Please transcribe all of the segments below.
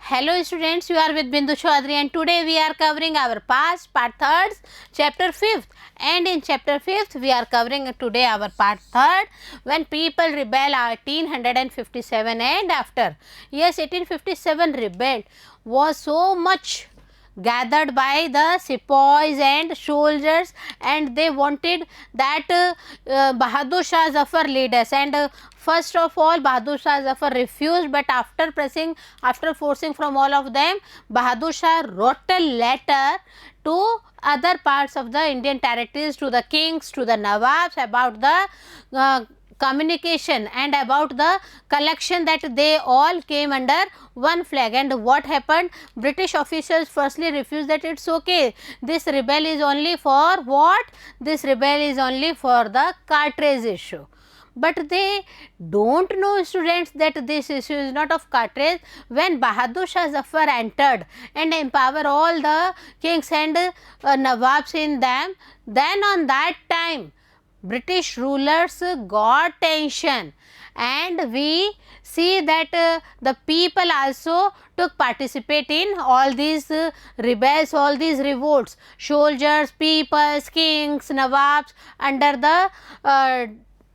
Hello students, you are with Bindu Chaudhary and today we are covering our past, part 3rd, chapter 5th, and in chapter 5th we are covering today our part 3rd, when people rebel 1857 and after. Yes, 1857 rebel was so much gathered by the sepoys and soldiers, and they wanted that Bahadur Shah Zafar lead us, and first of all Bahadur Shah Zafar refused, but after forcing from all of them, Bahadur Shah wrote a letter to other parts of the Indian territories, to the kings, to the Nawabs, about the communication and about the collection, that they all came under one flag. And what happened? British officials firstly refused, that it's okay, this rebel is only for what? This rebel is only for the cartridge issue. But they don't know, students, that this issue is not of cartridge. When Bahadur Shah Zafar entered and empower all the kings and Nawabs in them, then on that time British rulers got tension, and we see that the people also took participate in all these rebels, all these revolts. Soldiers, peoples, kings, Nawabs under the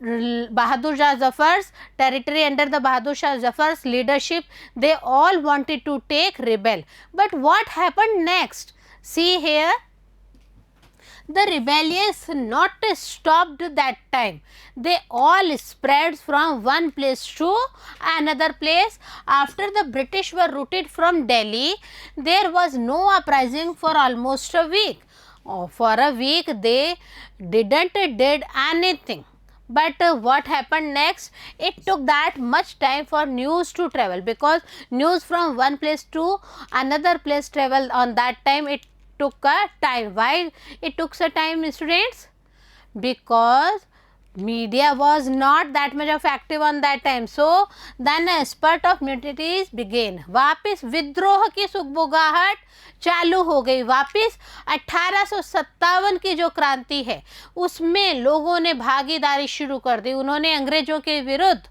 Bahadur Shah Zafar's territory, under the Bahadur Shah Zafar's leadership, they all wanted to take rebel. But what happened next? See here, the rebellions not stopped that time. They all spread from one place to another place. After the British were routed from Delhi, there was no uprising for almost a week. For a week they didn't did anything. But what happened next? It took that much time for news to travel, because news from one place to another place travel on that time. It took a time. Why it took a time, students? Because media was not that much of active on that time. So then a spurt of mutinies began. वापिस विद्रोह की सुगबुगाहट चालू हो गई. वापिस 1857 की जो क्रांति है उसमें लोगों ने भागीदारी शुरू कर दी. उन्होंने अंग्रेजों के विरुद्ध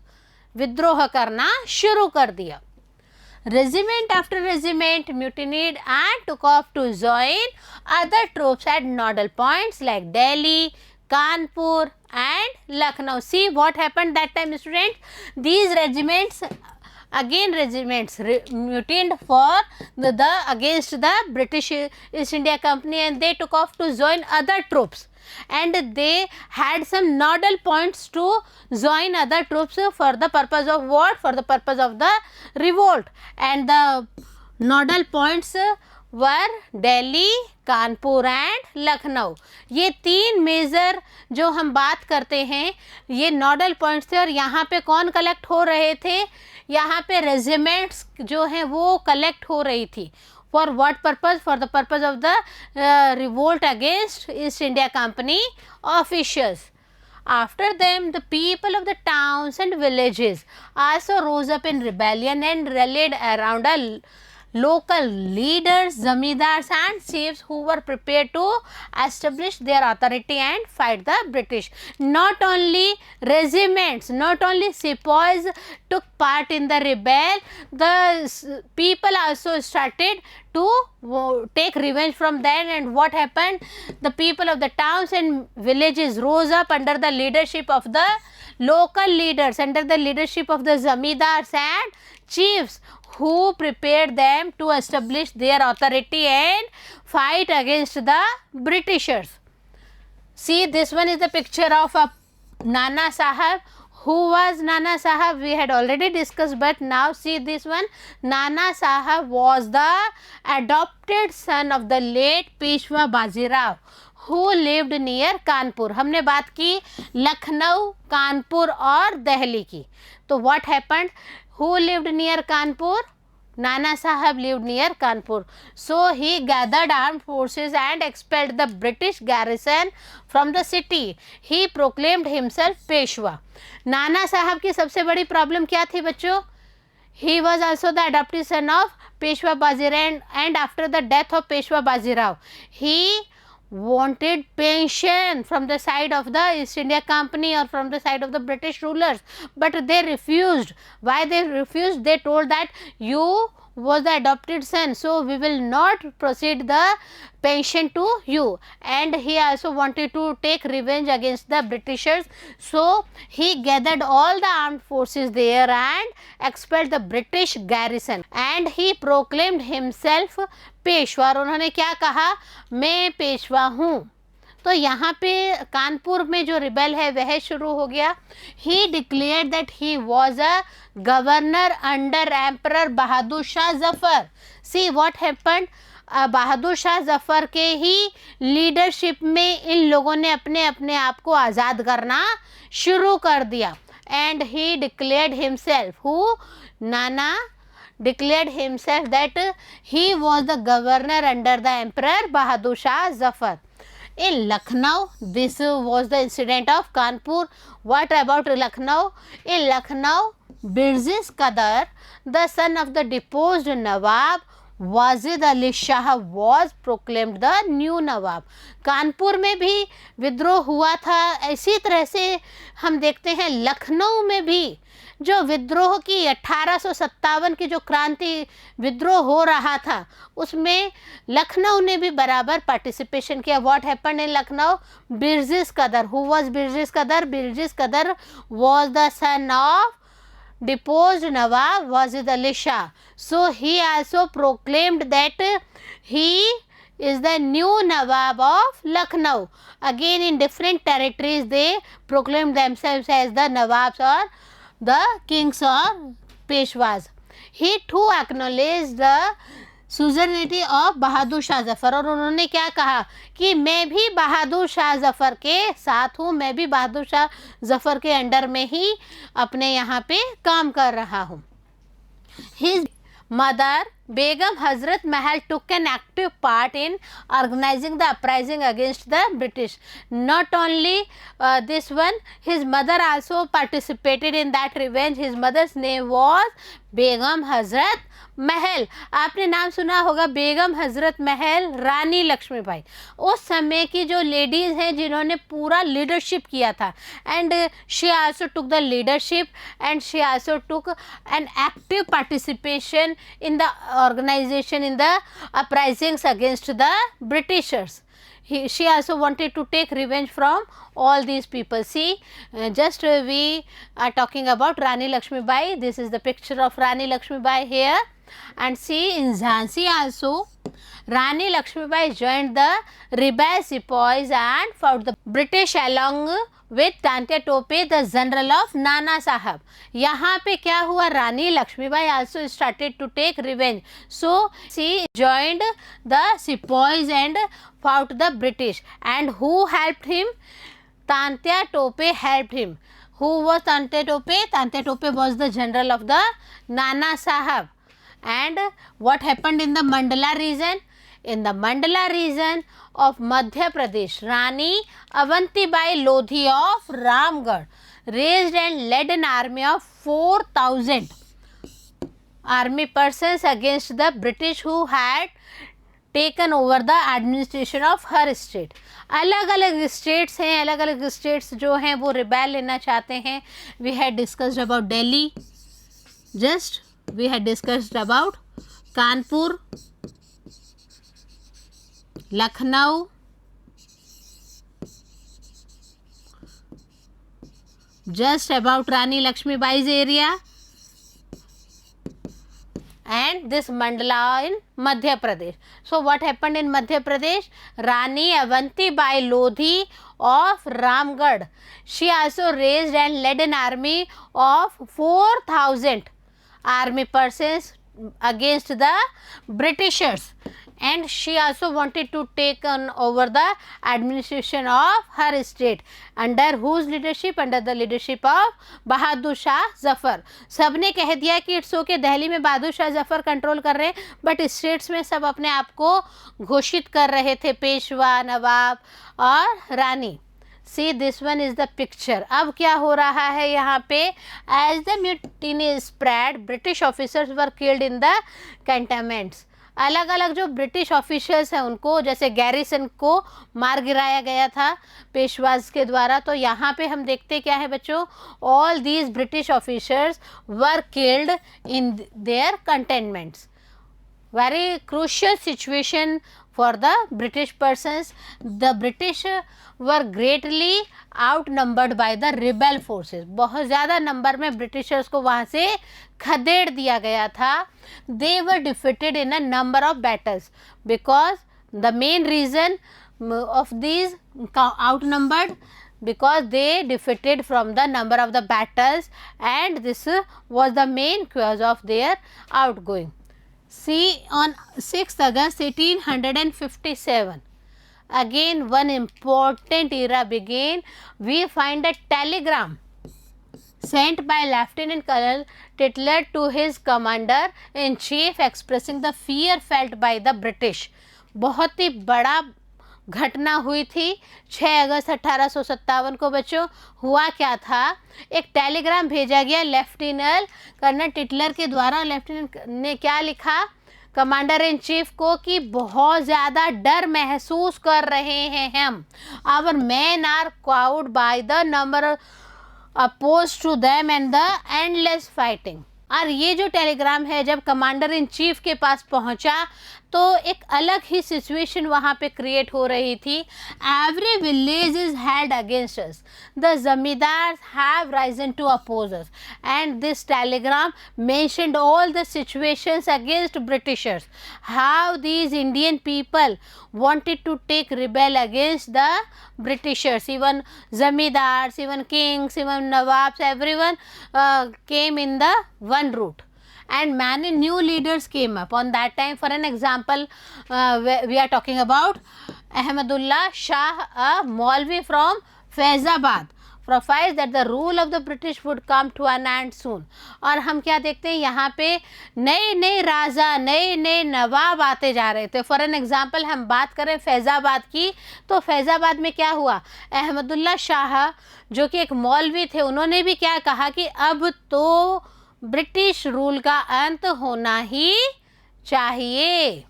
विद्रोह करना शुरू कर दिया. Regiment after regiment mutinied and took off to join other troops at nodal points like Delhi, Kanpur and Lucknow. See what happened that time, students? These regiments mutinied for the against the British East India Company, and they took off to join other troops, and they had some nodal points to join other troops for the purpose of what? For the purpose of the revolt. And the nodal points were Delhi, Kanpur and Lucknow. ये तीन major जो हम बात करते हैं ये nodal points थे. और यहाँ पे कौन कलेक्ट हो रहे थे? यहाँ पे रेजिमेंट्स जो हैं वो कलेक्ट हो रही थी. For what purpose? For the purpose of the revolt against east India company officials. After them, the people of the towns and villages also rose up in rebellion and rallied around a local leaders, zamindars and chiefs who were prepared to establish their authority and fight the British. Not only regiments, not only sepoys took part in the rebel, the people also started to take revenge from them. And what happened? The people of the towns and villages rose up under the leadership of the local leaders, under the leadership of the zamindars and chiefs, who prepared them to establish their authority and fight against the Britishers. See, this one is the picture of a Nana Sahab. Who was Nana Sahab? We had already discussed, but now see this one. Nana Sahab was the adopted son of the late Peshwa Bajirao, who lived near Kanpur. हमने बात की लखनऊ, कानपुर और दिल्ली की. तो what happened? Who lived near Kanpur? Nana Sahab lived near Kanpur. So he gathered armed forces and expelled the British garrison from the city. He proclaimed himself Peshwa. Nana Sahab की सबसे बड़ी problem क्या थी बच्चों? He was also the adopted son of Peshwa Bajirao, and after the death of Peshwa Bajirao, he wanted pension from the side of the East India Company or from the side of the British rulers, but they refused. Why they refused? They told that you was the adopted son, so we will not proceed the pension to you. And he also wanted to take revenge against the Britishers, so he gathered all the armed forces there and expelled the British garrison, and he proclaimed himself Peshwa. और उन्होंने क्या कहा, मैं पेशवा हूँ. तो यहाँ पे कानपुर में जो रिबेल है वह शुरू हो गया. He declared that he was a governor under emperor Bahadur Shah Zafar. See what happened, Bahadur Shah Zafar के ही लीडरशिप में इन लोगों ने अपने अपने आप को आज़ाद करना शुरू कर दिया. And he declared himself, who Nana declared himself that he was the governor under the emperor Bahadur Shah Zafar. In Lucknow, this was the incident of Kanpur. What about Lucknow? In Lucknow, Birziz Qadar, the son of the deposed Nawab Wajid Ali Shah was proclaimed the new नवाब. कानपुर में भी विद्रोह हुआ था. इसी तरह से हम देखते हैं लखनऊ में भी जो विद्रोह की 1857 की जो क्रांति विद्रोह हो रहा था उसमें लखनऊ ने भी बराबर पार्टिसिपेशन किया. What happened in Lucknow, Birjis कदर. हु वाज बिरजिस कदर? बिरजिस कदर was the son of deposed Nawab Wazid Ali Shah. So he also proclaimed that he is the new Nawab of Lucknow. Again in different territories they proclaimed themselves as the Nawabs or the kings or Peshwas. He too acknowledged the suzerainty of Bahadur Shah Zafar. और उन्होंने क्या कहा कि मैं भी बहादुर शाह जफ़र के साथ हूँ, मैं भी बहादुर शाह जफ़र के अंडर में ही अपने यहाँ पे काम कर रहा हूँ. His mother Begum Hazrat Mahal took an active part in organizing the uprising against the British. Not only this one, his mother also participated in that revenge. His mother's name was Begum Hazrat महल. आपने नाम सुना होगा बेगम हज़रत महल, रानी लक्ष्मीबाई. उस समय की जो ladies हैं जिन्होंने पूरा लीडरशिप किया था. And she also took the leadership and she also took an active participation in the organization in the uprisings against the Britishers. She also wanted to take revenge from all these people. See, just we are talking about Rani Lakshmibai. This is the picture of Rani Lakshmibai here. And see, in Jhansi also, Rani Lakshmibai joined the rebel sepoys and fought the British along with Tantia Tope, the general of Nana Sahab. यहाँ पे क्या हुआ, रानी Lakshmibai also started to take revenge. So she joined the sepoys and fought the British. And who helped him? Tantia Tope helped him. Who was Tantia Tope? Tantia Tope was the general of the Nana Sahab. And what happened in the Mandala region? In the Mandala region of Madhya Pradesh, Rani Avantibai Lodhi of Ramgarh raised and led an army of 4,000 army persons against the British who had taken over the administration of her state. अलग अलग states हैं, अलग अलग states जो हैं वो rebel लेना चाहते हैं. We had discussed about Delhi, just we had discussed about Kanpur, Lucknow, just about Rani Lakshmibai's area, and this Mandala in Madhya Pradesh. So what happened in Madhya Pradesh? Rani Avantibai Lodhi of Ramgarh, she also raised and led an army of 4,000 army persons against the Britishers, and she also wanted to take on over the administration of her state. Under whose leadership? Under the leadership of बहादुर शाह जफ़र. सब ने कह दिया कि it's okay, Delhi में बहादुर Shah Zafar control कर रहे हैं, but states में सब अपने आप को घोषित कर रहे थे पेशवा, नवाब और रानी. See, this one is the picture. अब क्या हो रहा है यहाँ पे? As the mutiny spread, British officers were killed in the cantonments. अलग अलग जो ब्रिटिश ऑफिशियल्स हैं उनको, जैसे गैरिसन को मार गिराया गया था पेशवाज के द्वारा. तो यहाँ पे हम देखते क्या है बच्चों, all these British officers were killed in their containments. very crucial situation for the British persons. The British were greatly outnumbered by the rebel forces. बहुत ज़्यादा नंबर में ब्रिटिशर्स को वहाँ से खदेड़ दिया गया था. They were defeated in a number of battles because the main reason of these outnumbered, because they defeated from the number of the battles, and this was the main cause of their outgoing. See, on 6th August 1857, again one important era began. We find a telegram sent by Lieutenant Colonel Tytler to his commander in chief expressing the fear felt by the British. बहुत ही बड़ा घटना हुई थी 6 अगस्त 1857 को. बच्चों, हुआ क्या था? एक टेलीग्राम भेजा गया लेफ्टिनेंट कर्नल टिटलर के द्वारा. लेफ्टिनेंट ने क्या लिखा कमांडर इन चीफ को कि बहुत ज़्यादा डर महसूस कर रहे हैं हम. Our men are cowed by the number oppose to them and the endless fighting. और ये जो टेलीग्राम है जब कमांडर इन चीफ के पास पहुंचा तो एक अलग ही सिचुएशन वहाँ पे क्रिएट हो रही थी. Every village is held against us, the zamindars have risen to oppose us, and this telegram mentioned all the situations against Britishers, how these Indian people wanted to take rebel against the Britishers. Even zamindars, even kings, even nawabs, everyone came in the one route, and many new leaders came up on that time. For an example, we are talking about Ahmadullah Shah, a Maulvi from Faizabad, prophesied that the rule of the British would come to an end soon. और हम क्या देखते हैं यहाँ पे नए नए राजा, नए नए नवाब आते जा रहे थे. फॉर एन एग्जाम्पल हम बात करें फैज़ाबाद की, तो फैज़ाबाद में क्या हुआ, अहमदुल्ला शाह जो कि एक मौलवी थे, उन्होंने भी क्या कहा कि अब तो ब्रिटिश रूल का अंत होना ही चाहिए.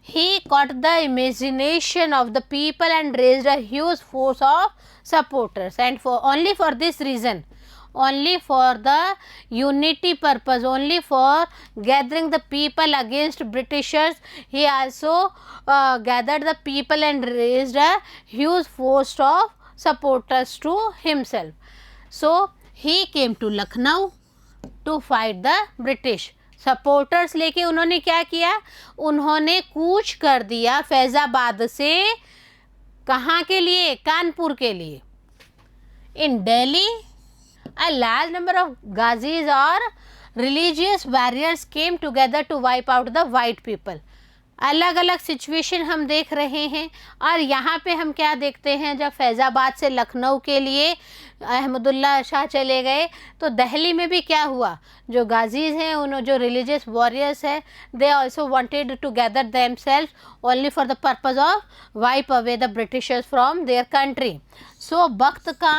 He caught the imagination of the people and raised a huge force of supporters, and only for this reason, only for the unity purpose, only for gathering the people against Britishers, he also gathered the people and raised a huge force of supporters to himself. So he came to Lucknow to fight the British. Supporters लेके उन्होंने क्या किया, उन्होंने कूच कर दिया फैज़ाबाद से कहाँ के लिए, कानपुर के लिए. इन Delhi a large number of Ghazis or religious warriors came together to wipe out the white people. अलग अलग सिचुएशन हम देख रहे हैं. और यहाँ पे हम क्या देखते हैं, जब फैज़ाबाद से लखनऊ के लिए अहमदुल्ला शाह चले गए तो दिल्ली में भी क्या हुआ, जो गाजीज़ हैं, उन जो रिलीजियस वॉरियर्स हैं, they also wanted to gather themselves only for the purpose of wipe away the Britishers from their country. So Bakht का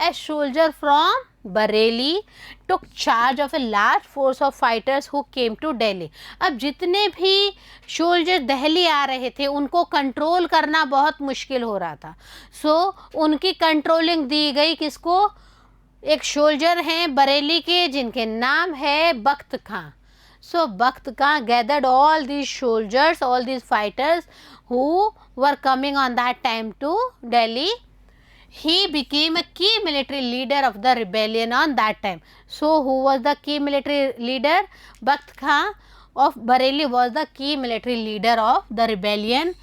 a soldier from Bareilly took charge of a large force of fighters who came to Delhi. अब जितने भी soldier Delhi आ रहे थे उनको control करना बहुत मुश्किल हो रहा था. उनकी कंट्रोलिंग दी गई किसको, एक सोल्जर हैं बरेली के जिनके नाम है बख्त खां. बख्त खां gathered all these soldiers, all these fighters who were coming on that time to Delhi. He became a key military leader of the rebellion on that time. So who was the key military leader? Bakht Khan of Bareilly was the key military leader of the rebellion.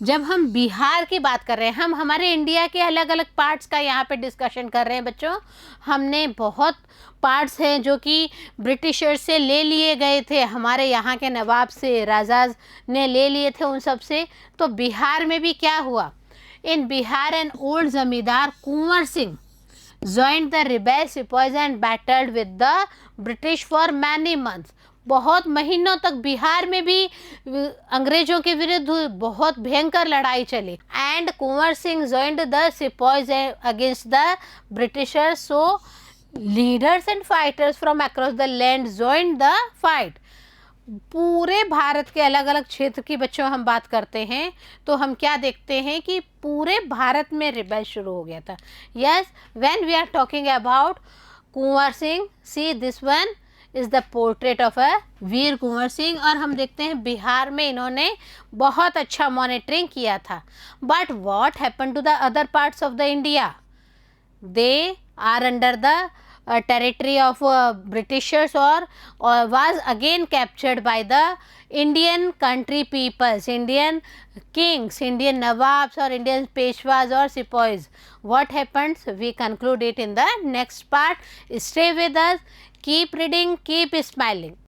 जब हम बिहार की बात कर रहे हैं, हम हमारे India के अलग अलग पार्ट्स का यहाँ पे डिस्कशन कर रहे हैं बच्चों. हमने बहुत पार्ट्स हैं जो कि ब्रिटिशर्स से ले लिए गए थे, हमारे यहाँ के नवाब से, राजाज ने ले लिए थे उन सब से. तो बिहार में भी क्या हुआ, in Bihar an old zamindar Kunwar Singh joined the rebel sepoys and battled with the British for many months. बहुत महीनों तक बिहार में भी अंग्रेजों के विरुद्ध बहुत भयंकर लड़ाई चली. And Kunwar Singh joined the sepoys against the Britishers. So leaders and fighters from across the land joined the fight. पूरे भारत के अलग अलग क्षेत्र की बच्चों हम बात करते हैं तो हम क्या देखते हैं कि पूरे भारत में रिबेल शुरू हो गया था. Yes, when we are talking about Kunwar Singh, see this one is the portrait of a Veer Kunwar Singh. और हम देखते हैं बिहार में इन्होंने बहुत अच्छा मॉनिटरिंग किया था। But what happen to the other parts of the India? they are under the territory of Britishers or was again captured by the Indian country peoples, Indian kings, Indian Nawabs or Indian Peshwas or Sepoys. What happens? We conclude it in the next part. Stay with us. Keep reading, keep smiling.